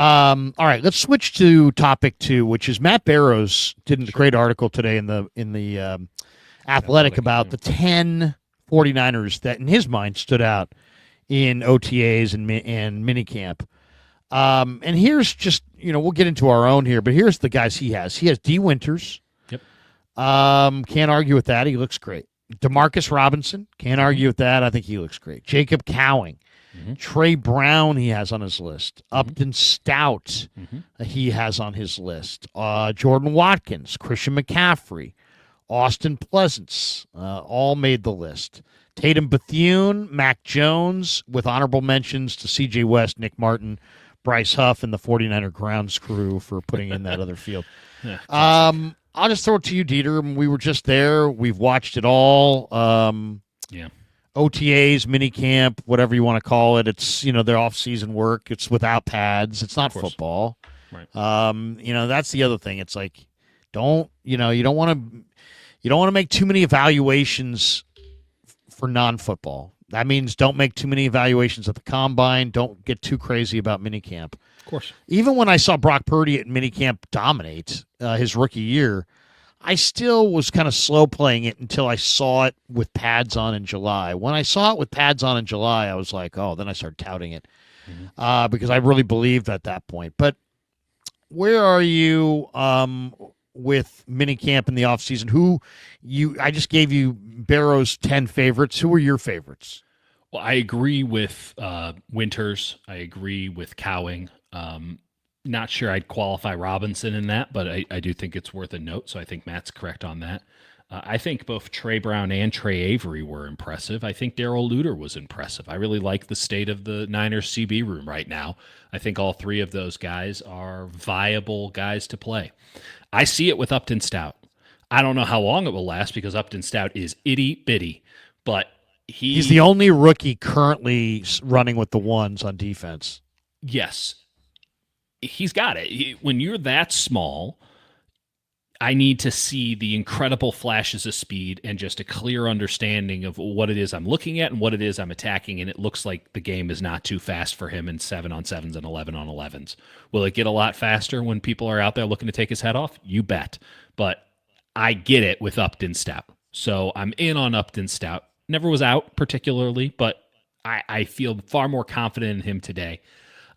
All right, let's switch to topic 2, which is Matt Barrows did a great article today in the Athletic about the 10 49ers that in his mind stood out in OTAs and minicamp. And here's just, we'll get into our own here, but here's the guys he has. He has D. Winters. Yep. Can't argue with that. He looks great. Demarcus Robinson. Can't argue with that. I think he looks great. Jacob Cowing. Trey Brown he has on his list. Upton Stout he has on his list. Jordan Watkins, Christian McCaffrey, Austin Pleasance all made the list. Tatum Bethune, Mac Jones, with honorable mentions to C.J. West, Nick Martin, Bryce Huff, and the 49er grounds crew for putting in that other field. I'll just throw it to you, Dieter. We were just there. We've watched it all. OTAs, minicamp, whatever you want to call it. It's, their off-season work. It's without pads. It's not football. Right. That's the other thing. It's like, you don't want to make too many evaluations for non-football. That means don't make too many evaluations at the combine. Don't get too crazy about minicamp. Of course. Even when I saw Brock Purdy at minicamp dominate his rookie year, I still was kind of slow playing it until I saw it with pads on in July. When I saw it with pads on in July, I was like, then I started touting it because I really believed at that point. But where are you with minicamp in the offseason? I just gave you Barrows' 10 favorites. Who are your favorites? Well, I agree with Winters. I agree with Cowing. Not sure I'd qualify Robinson in that, but I do think it's worth a note, so I think Matt's correct on that. I think both Trey Brown and Trey Avery were impressive. I think Darrell Luter was impressive. I really like the state of the Niners CB room right now. I think all three of those guys are viable guys to play. I see it with Upton Stout. I don't know how long it will last because Upton Stout is itty-bitty, but he's the only rookie currently running with the ones on defense. Yes. He's got it. When you're that small, I need to see the incredible flashes of speed and just a clear understanding of what it is I'm looking at and what it is I'm attacking, and it looks like the game is not too fast for him in 7-on-7s and 11-on-11s. Will it get a lot faster when people are out there looking to take his head off? You bet. But I get it with Upton Stout. So I'm in on Upton Stout. Never was out particularly, but I feel far more confident in him today.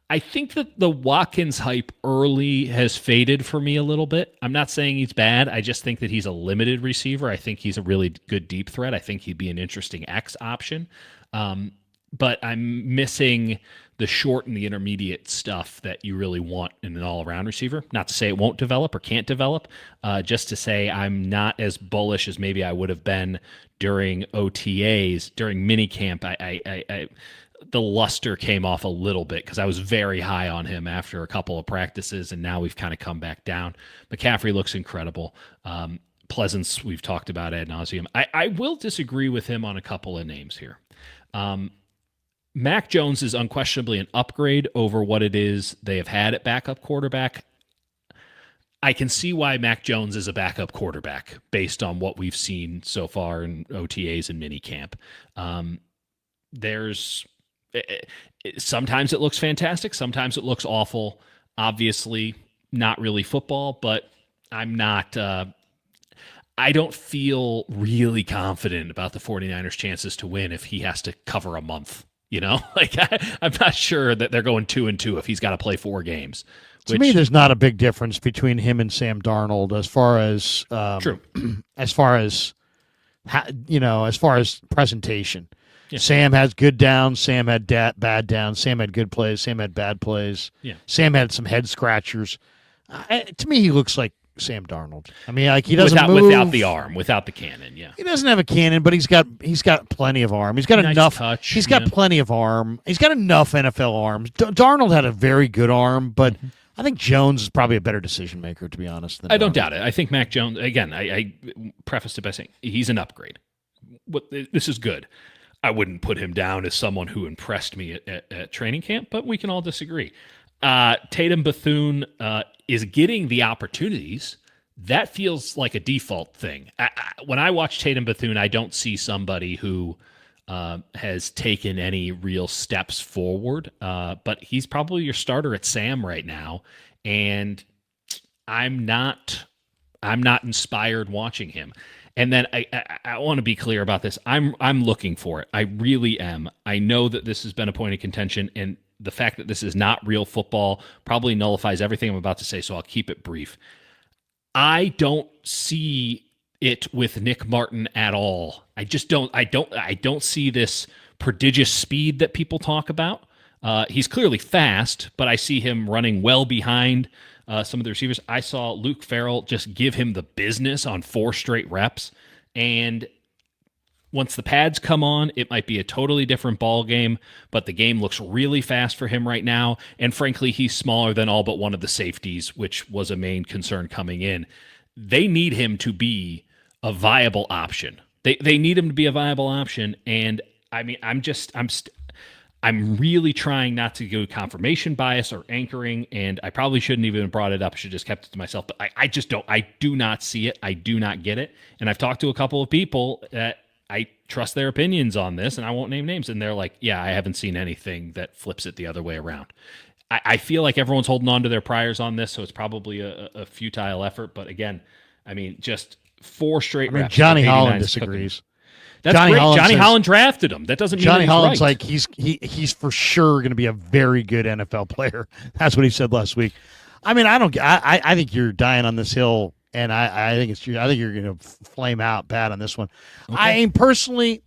I think that the Watkins hype early has faded for me a little bit. I'm not saying he's bad. I just think that he's a limited receiver. I think he's a really good deep threat. I think he'd be an interesting X option. But I'm missing the short and the intermediate stuff that you really want in an all-around receiver. Not to say it won't develop or can't develop, just to say I'm not as bullish as maybe I would have been during OTAs, during minicamp. The luster came off a little bit because I was very high on him after a couple of practices, and now we've kind of come back down. McCaffrey looks incredible. Pleasance, we've talked about ad nauseum. I will disagree with him on a couple of names here. Mac Jones is unquestionably an upgrade over what it is they have had at backup quarterback. I can see why Mac Jones is a backup quarterback based on what we've seen so far in OTAs and minicamp. Sometimes it looks fantastic. Sometimes it looks awful. Obviously, not really football, but I'm not. I don't feel really confident about the 49ers' chances to win if he has to cover a month. I'm not sure that they're going 2-2 if he's got to play 4 games. To me, there's not a big difference between him and Sam Darnold as far as true. As far as presentation. Yeah. Sam has good downs. Sam had bad downs. Sam had good plays. Sam had bad plays. Yeah. Sam had some head scratchers. To me, he looks like Sam Darnold. I mean, like he doesn't move without the arm, without the cannon. Yeah, he doesn't have a cannon, but he's got plenty of arm. He's got enough touch. He's got plenty of arm. He's got enough NFL arms. Darnold had a very good arm, but I think Jones is probably a better decision maker, to be honest. I don't doubt it. I think Mac Jones. Again, I prefaced it by saying he's an upgrade. This is good. I wouldn't put him down as someone who impressed me at training camp, but we can all disagree. Tatum Bethune is getting the opportunities. That feels like a default thing. When I watch Tatum Bethune, I don't see somebody who has taken any real steps forward. But he's probably your starter at Sam right now, and I'm not inspired watching him. And then I want to be clear about this. I'm looking for it. I really am. I know that this has been a point of contention, and the fact that this is not real football probably nullifies everything I'm about to say, so I'll keep it brief. I don't see it with Nick Martin at all. I just don't. I don't see this prodigious speed that people talk about. He's clearly fast, but I see him running well behind some of the receivers. I saw Luke Farrell just give him the business on 4 straight reps, and once the pads come on, it might be a totally different ball game, but the game looks really fast for him right now, and frankly, he's smaller than all but one of the safeties, which was a main concern coming in. They need him to be a viable option. They need him to be a viable option, and I mean, I'm really trying not to go confirmation bias or anchoring, and I probably shouldn't even have brought it up. I should have just kept it to myself, but I just don't. I do not see it. I do not get it, and I've talked to a couple of people that I trust their opinions on this, and I won't name names, and they're like, yeah, I haven't seen anything that flips it the other way around. I feel like everyone's holding on to their priors on this, so it's probably a futile effort, but again, I mean, just 4 straight reps. Johnny Holland disagrees. That's Johnny great. Johnny Holland drafted him. That doesn't mean Johnny Holland's right. like he's for sure going to be a very good NFL player. That's what he said last week. I mean, I think you're dying on this hill, and I think you're going to flame out bad on this one. Okay. I mean, personally,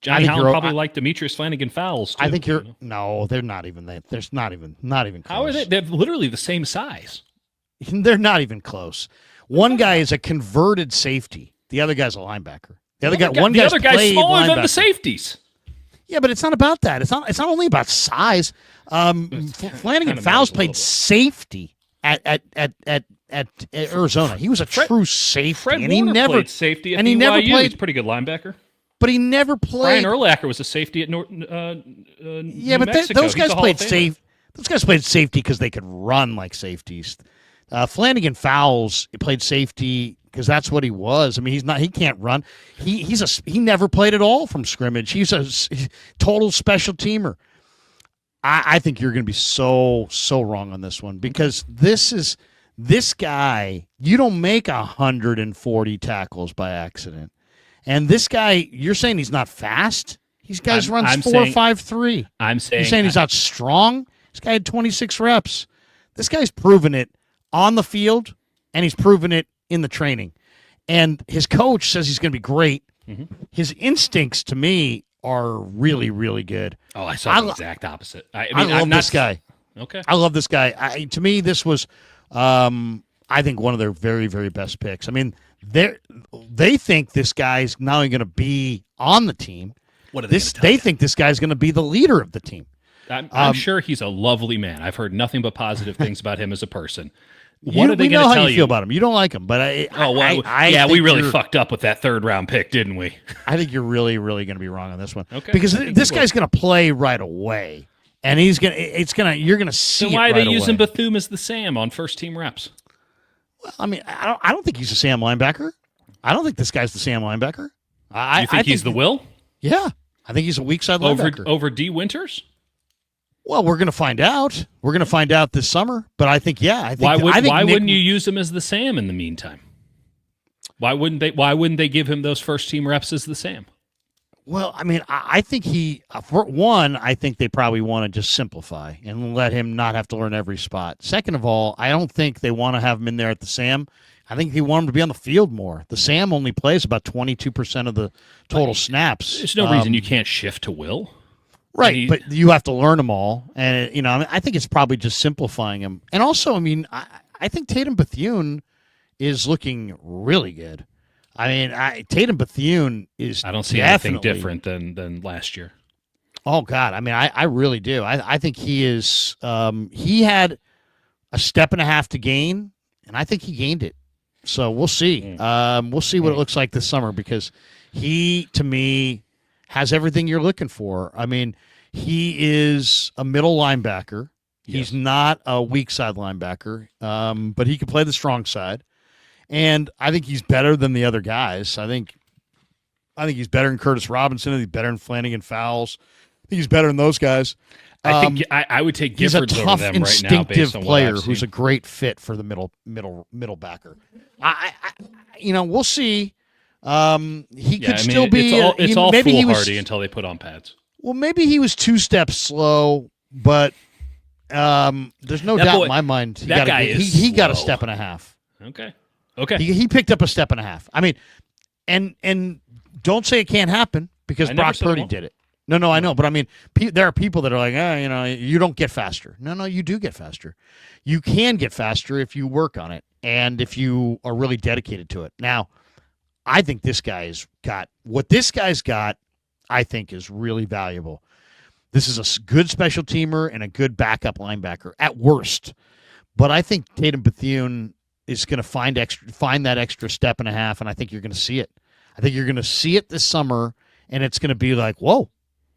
Johnny Holland probably liked Demetrius Flanagan fouls too. I think no, they're not even that. There's not even close. How are they? They're literally the same size. They're not even close. One guy is a converted safety. The other guy's a linebacker. The other guy's smaller than the safeties. Yeah, but it's not about that. It's not only about size. Flanagan Fowles played safety at Arizona. He was a true safety. Fred Warner played safety at BYU. He never played. He's a pretty good linebacker. But he never played. Brian Urlacher was a safety at New Mexico. Those guys played safe. Those guys played safety because they could run like safeties. Flanagan Fowles played safety because that's what he was. I mean, he can't run. He never played at all from scrimmage. He's a total special teamer. I think you're going to be so wrong on this one, because this guy, you don't make 140 tackles by accident. And this guy, you're saying he's not fast? These guys runs 4.53. I'm saying you're saying he's not strong? This guy had 26 reps. This guy's proven it on the field, and he's proven it in the training. And his coach says he's going to be great. Mm-hmm. His instincts, to me, are really, really good. Oh, I saw the exact opposite. I love this guy. Okay. I love this guy. To me, this was, I think, one of their very, very best picks. I mean, they think this guy's not only going to be on the team, they think this guy's going to be the leader of the team. I'm sure he's a lovely man. I've heard nothing but positive things about him as a person. What are they going to tell you? Feel about him? You don't like him, but we really fucked up with that 3rd round pick, didn't we? I think you're really, really going to be wrong on this one. Okay. Because this guy's going to play right away, and you're going to see. So why are they using Bethune as the Sam on first team reps? Well, I mean, I don't think he's a Sam linebacker. I don't think this guy's the Sam linebacker. You think he's the Will? Yeah, I think he's a weak side linebacker over D Winters. Well, we're going to find out. We're going to find out this summer. But I think, why wouldn't you use him as the Sam in the meantime? Why wouldn't they give him those first team reps as the Sam? Well, I mean, I think for one, I think they probably want to just simplify and let him not have to learn every spot. Second of all, I don't think they want to have him in there at the Sam. I think they want him to be on the field more. The Sam only plays about 22% of the total snaps. There's no reason you can't shift to Will. Right, but you have to learn them all, and I think it's probably just simplifying them. And also, I mean, I think Tatum Bethune is looking really good. I mean, Tatum Bethune is. I don't see anything different than last year. Oh God, I mean, I really do. I think he is. He had a step and a half to gain, and I think he gained it. So we'll see. We'll see what it looks like this summer, because he, to me, has everything you're looking for. I mean, he is a middle linebacker. He's not a weak side linebacker, but he can play the strong side. And I think he's better than the other guys. I think I think he's better than Curtis Robinson. I think he's better than Flanagan Fowles. I think he's better than those guys. I think I would take He's a Giffords over tough, them right now instinctive based on player what I've who's seen. a great fit for the middle backer. We'll see. He could still be. It's all maybe he was. foolhardy until they put on pads. Well, maybe he was 2 steps slow, but there's no That doubt boy- in my mind that guy is he got a slow. step and a half. Okay. He picked up a step and a half. I mean, and don't say it can't happen because I never Brock said it Purdy won't. did it. No, I know, but I mean, there are people that are like, you don't get faster. No, you do get faster. You can get faster if you work on it and if you are really dedicated to it. Now, I think this guy's got what this guy's got. I think is really valuable. This is a good special teamer and a good backup linebacker at worst. But I think Tatum Bethune is going to find that extra step and a half, and I think you're going to see it. I think you're going to see it this summer, and it's going to be like, whoa,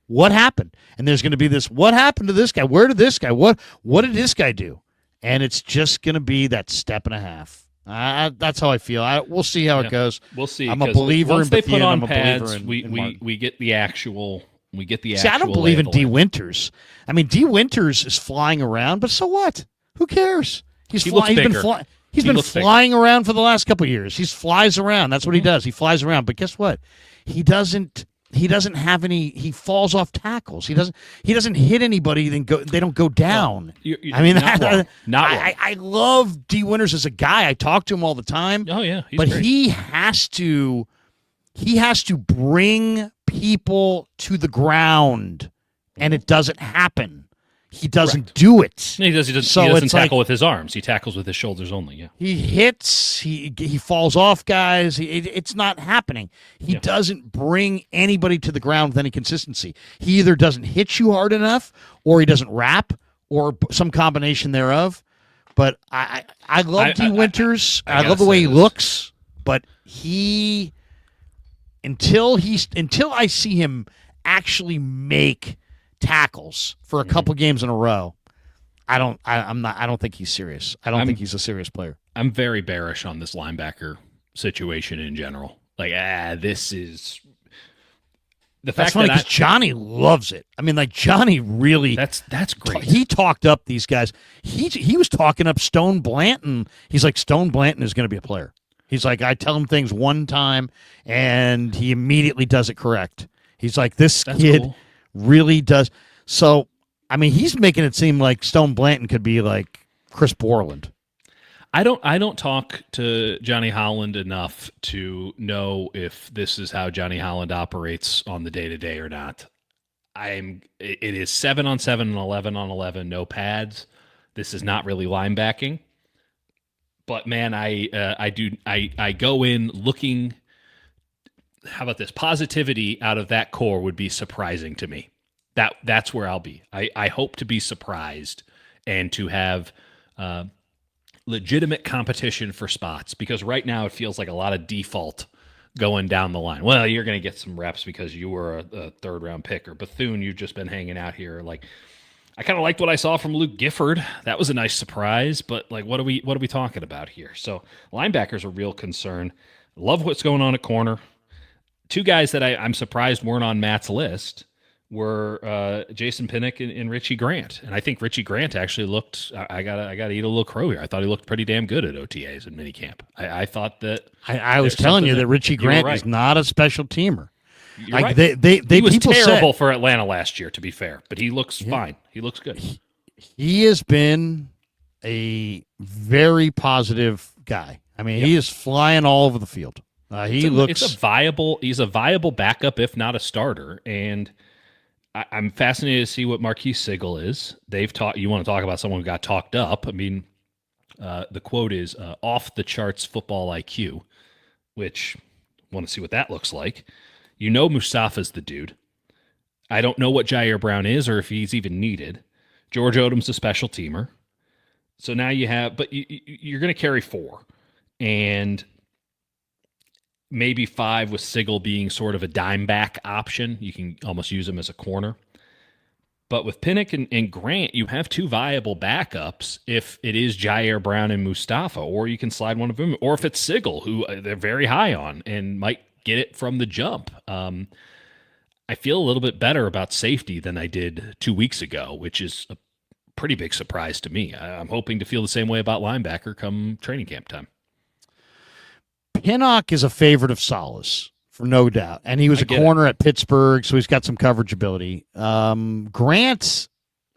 what happened? And there's going to be this, what happened to this guy? Where did this guy? What did this guy do? And it's just going to be that step and a half. That's how I feel. We'll see how it goes. We'll see. I'm a believer once in they Bethune. put on I'm a believer pads, in we Martin. get the actual. We get the See, actual. I don't believe lay in of the D. land. Winters. I mean, D. Winters is flying around, but so what? Who cares? He looks He's been bigger. He's He been looks bigger. flying around for the last couple of years. He flies around. That's what he does. He flies around. But guess what? He doesn't have any. He falls off tackles. He doesn't hit anybody. Then they don't go down. You're I mean, not wrong. Not wrong. I love D. Winters as a guy. I talk to him all the time. Oh yeah, he's but great. he has to bring people to the ground, and it doesn't happen. He doesn't do it. He doesn't So tackle it's like- with his arms. He tackles with his shoulders only. Yeah. He hits. He falls off guys. It's not happening. He doesn't bring anybody to the ground with any consistency. He either doesn't hit you hard enough, or he doesn't wrap, or some combination thereof. But I love D. Winters. I gotta love the way say he this. looks. But until I see him actually make tackles for a couple games in a row, I don't think he's serious. I don't think he's a serious player. I'm very bearish on this linebacker situation in general. Like, this is the That's fact funny that because Johnny loves it. I mean, like Johnny really. that's great. He talked up these guys. He was talking up Stone Blanton. He's like, Stone Blanton is going to be a player. He's like, I tell him things one time, and he immediately does it correct. He's like, this That's kid cool. really does. So, I mean, he's making it seem like Stone Blanton could be like Chris Borland. I don't talk to Johnny Holland enough to know if this is how Johnny Holland operates on the day-to-day or not. It is 7-on-7 and 11-on-11, no pads. This is not really linebacking. But man, I go in looking. How about this? Positivity out of that core would be surprising to me. That's where I'll be. I hope to be surprised and to have legitimate competition for spots, because right now it feels like a lot of default going down the line. Well, you're going to get some reps because you were a third round pick, or Bethune, you've just been hanging out here. Like, I kind of liked what I saw from Luke Gifford. That was a nice surprise, but like, what are we talking about here? So linebackers are a real concern. Love what's going on at corner. Two guys that I'm surprised weren't on Matt's list were Jason Pinnock and Richie Grant. And I think Richie Grant actually looked, I gotta eat a little crow here. I thought he looked pretty damn good at OTAs and minicamp. I thought that I was there's telling something you that Richie you were Grant right. is not a special teamer. You're Like right. they He was people terrible said for Atlanta last year, to be fair, but he looks fine. He looks good. he has been a very positive guy. I mean, he is flying all over the field. He's a viable backup, if not a starter. And I'm fascinated to see what Marquise Sigel is. You want to talk about someone who got talked up. I mean, the quote is off the charts football IQ, which I want to see what that looks like. You know, Mustafa's the dude. I don't know what Jair Brown is or if he's even needed. George Odom's a special teamer. So now you have, but you're going to carry 4. And maybe 5 with Sigel being sort of a dime back option. You can almost use him as a corner. But with Pinnock and Grant, you have 2 viable backups if it is Jair Brown and Mustafa, or you can slide one of them, or if it's Sigel, who they're very high on and might get it from the jump. I feel a little bit better about safety than I did 2 weeks ago, which is a pretty big surprise to me. I'm hoping to feel the same way about linebacker come training camp time. Pinnock is a favorite of Saleh's, for no doubt. And he was a corner at Pittsburgh, so he's got some coverage ability. Grant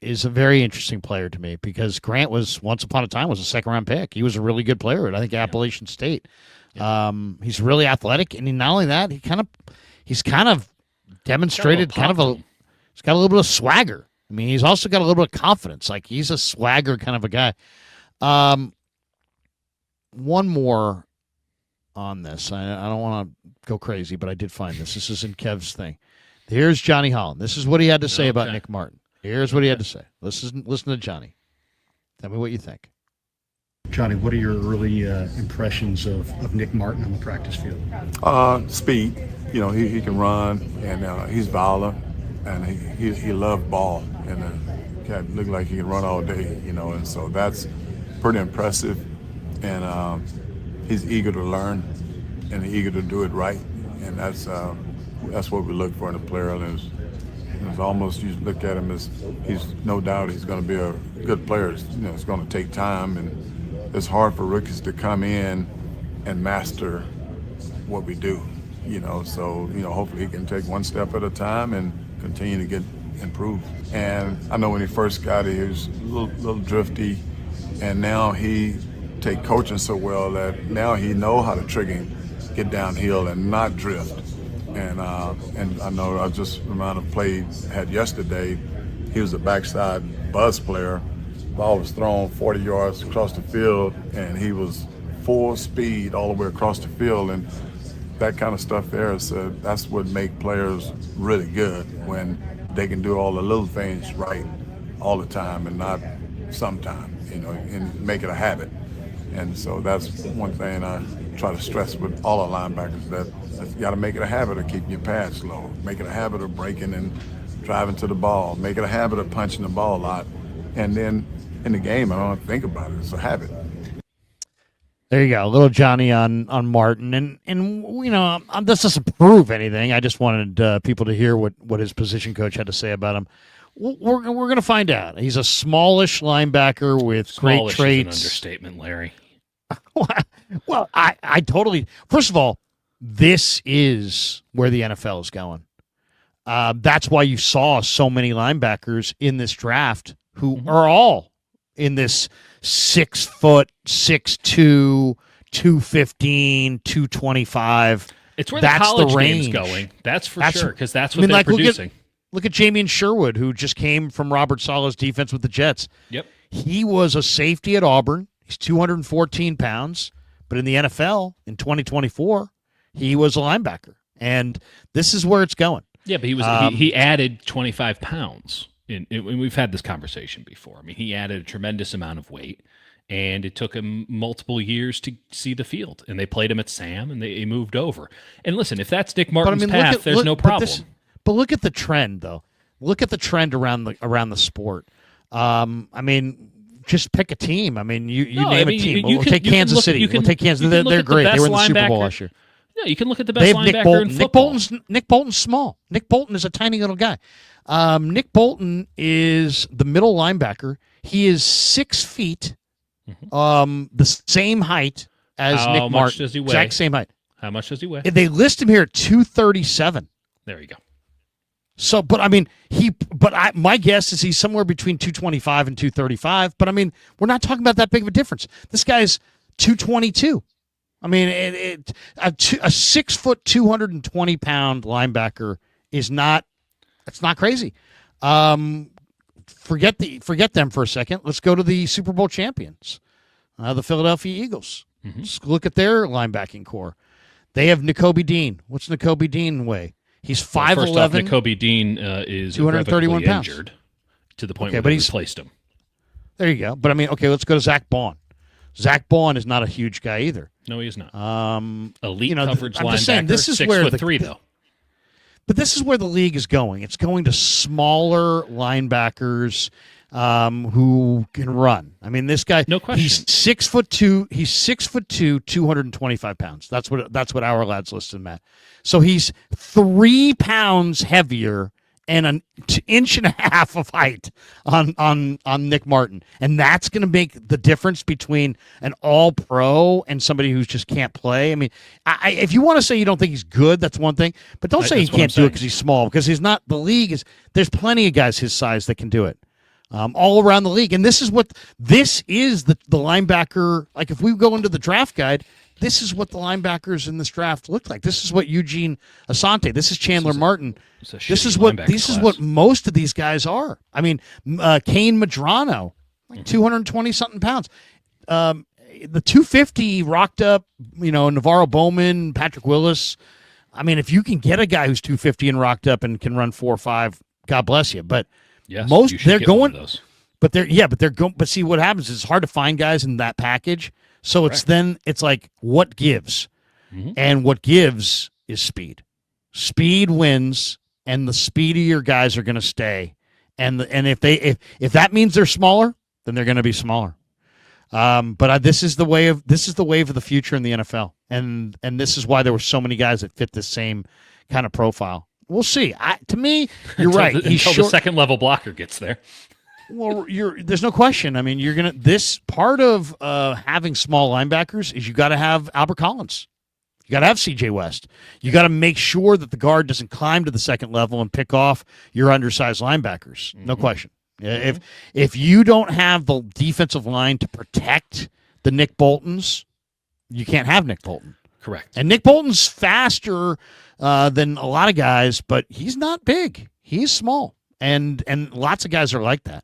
is a very interesting player to me because Grant was, once upon a time, was a second-round pick. He was a really good player at, I think, Appalachian State. He's really athletic, and not only that, he's kind of demonstrated he's got a little bit of swagger. I mean, he's also got a little bit of confidence. Like, he's a swagger kind of a guy. One more on this. I don't want to go crazy, but I did find this. This is in Kev's thing. Here's Johnny Holland. This is what he had to say about Nick Martin. Here's what he had to say. Listen to Johnny. Tell me what you think. Johnny, what are your early impressions of Nick Martin on the practice field? Speed. You know, he can run, and he's violent, and he loves ball, and cat look like he can run all day. You know, and so that's pretty impressive. And he's eager to learn, and eager to do it right, and that's what we look for in a player. And it's almost, you look at him as he's no doubt he's going to be a good player. You know, it's going to take time, and it's hard for rookies to come in and master what we do. You know, so hopefully he can take one step at a time and continue to get improved. And I know when he first got here, he was a little drifty, and now he take coaching so well that now he know how to trigger him, get downhill and not drift. And I know I just reminded of play had yesterday. He was a backside buzz player. Ball was thrown 40 yards across the field, and he was full speed all the way across the field. And that kind of stuff there is that's what make players really good, when they can do all the little things right all the time and not sometimes, and make it a habit. And so that's one thing I try to stress with all our linebackers, that you got to make it a habit of keeping your pads low, make it a habit of breaking and driving to the ball, make it a habit of punching the ball a lot. And then in the game, I don't think about it. It's a habit. There you go, a little Johnny on Martin, and this doesn't prove anything. I just wanted people to hear what his position coach had to say about him. We're going to find out. He's a smallish linebacker with great traits. Is an understatement, Larry. Well, I totally. First of all, this is where the NFL is going. That's why you saw so many linebackers in this draft who are all in this 6 foot, 6'2", 215, 225. It's where the college game's going. That's for sure, because that's what they're producing. Look at Jamian Sherwood, who just came from Robert Saleh's defense with the Jets. Yep. He was a safety at Auburn. He's 214 pounds, but in the NFL in 2024, he was a linebacker, and this is where it's going. Yeah, but he added 25 pounds. And we've had this conversation before. I mean, he added a tremendous amount of weight, and it took him multiple years to see the field. And they played him at Sam, and they moved over. And listen, if that's Nick Martin's path, there's no problem. But look at the trend, though. Look at the trend around the sport. I mean, just pick a team. I mean, you name a team. We'll take Kansas City. We'll take Kansas. They're great. They were in the Super Bowl last year. Yeah, you can look at the best linebacker in football. Nick Bolton's small. Nick Bolton is a tiny little guy. Nick Bolton is the middle linebacker. He is 6 feet, the same height as Nick Martin. How much does he weigh? Exact same height. How much does he weigh? They list him here at 237. There you go. So, but I mean, my guess is he's somewhere between 225 and 235. But I mean, we're not talking about that big of a difference. This guy's 222. I mean, a 6 foot, 220 pound linebacker is not. It's not crazy. Forget them for a second. Let's go to the Super Bowl champions, the Philadelphia Eagles. Let's look at their linebacking core. They have Nakobe Dean. What's Nakobe Dean weigh? He's 5'11". First off, Nakobe Dean is 231 pounds. Injured to the point where they replaced him. There you go. But I mean, okay, let's go to Zach Baun. Zach Baun is not a huge guy either. No, he is not. Elite coverage I'm linebacker. Just saying, this is 6'3" though. But this is where the league is going. It's going to smaller linebackers. who can run. I mean, this guy. No question. He's 6'2". He's 6'2", 225 pounds. That's what our lads listed him at. So he's 3 pounds heavier and an inch and a half of height on Nick Martin, and that's going to make the difference between an all-pro and somebody who just can't play. I mean, if you want to say you don't think he's good, that's one thing, but don't say he can't do it because he's small, because he's not. The league is there's plenty of guys his size that can do it, all around the league, and this is the linebacker. Like if we go into the draft guide, this is what the linebackers in this draft look like. This is what Eugene Asante. This is Chandler Martin. This is what most of these guys are. I mean, Kane Madrano, like 220 something pounds. The 250 rocked up, Navarro Bowman, Patrick Willis. I mean, if you can get a guy who's 250 and rocked up and can run 4.5, God bless you. But yes, most you should they're get going. one of those. But they're going. But see what happens is it's hard to find guys in that package. So it's like what gives, and what gives is speed. Speed wins, and the speedier guys are going to stay. And if that means they're smaller, then they're going to be smaller. But this is the wave of the future in the NFL, and this is why there were so many guys that fit the same kind of profile. We'll see. To me, you're right. Until the second level blocker gets there. Well, there's no question. I mean, this part of having small linebackers is you got to have Albert Collins. You got to have C.J. West. You got to make sure that the guard doesn't climb to the second level and pick off your undersized linebackers. No question. If you don't have the defensive line to protect the Nick Boltons, you can't have Nick Bolton. Correct. And Nick Bolton's faster than a lot of guys, but he's not big. He's small. And lots of guys are like that.